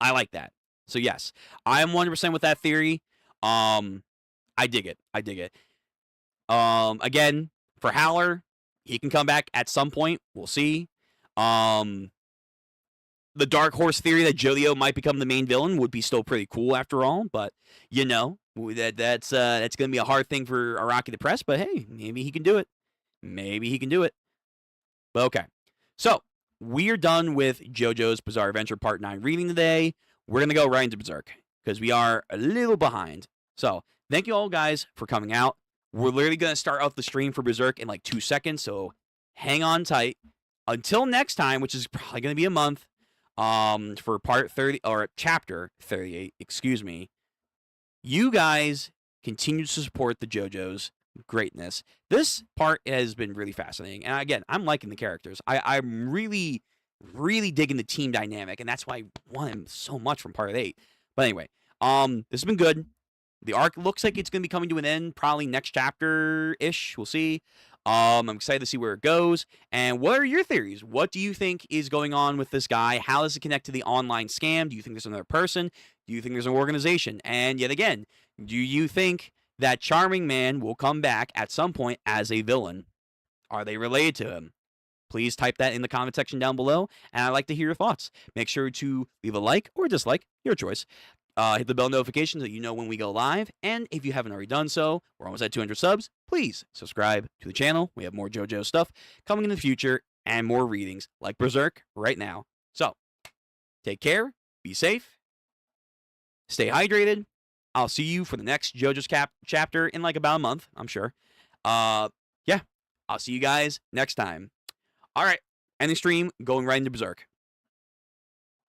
I like that. So yes, I am 100% with that theory. I dig it. Again, for Howler, he can come back at some point. We'll see. The Dark Horse theory that Jojo might become the main villain would be still pretty cool after all, but that's going to be a hard thing for Araki to press, but hey, maybe he can do it. But okay. So, we're done with JoJo's Bizarre Adventure Part 9 reading today. We're going to go right into Berserk, because we are a little behind. So, thank you all guys for coming out. We're literally going to start out the stream for Berserk in like 2 seconds, so hang on tight. Until next time, which is probably going to be a month, for Part 30, or Chapter 38, excuse me, you guys continue to support the JoJo's greatness. This part has been really fascinating, and again, I'm liking the characters. I'm really digging the team dynamic, and that's why I want him so much from Part 8. But anyway, this has been good. The arc looks like it's going to be coming to an end probably next chapter-ish. We'll see. I'm excited to see where it goes. And what are your theories? What do you think is going on with this guy? How does it connect to the online scam? Do you think there's another person? Do you think there's an organization? And yet again, do you think that Charming Man will come back at some point as a villain? Are they related to him? Please type that in the comment section down below, and I'd like to hear your thoughts. Make sure to leave a like or dislike, your choice. Hit the bell notification so you know when we go live, and if you haven't already done so, we're almost at 200 subs, please subscribe to the channel. We have more JoJo stuff coming in the future, and more readings like Berserk right now. So, take care, be safe, stay hydrated. I'll see you for the next JoJo's chapter in like about a month, I'm sure. Yeah, I'll see you guys next time. All right, ending stream, going right into Berserk.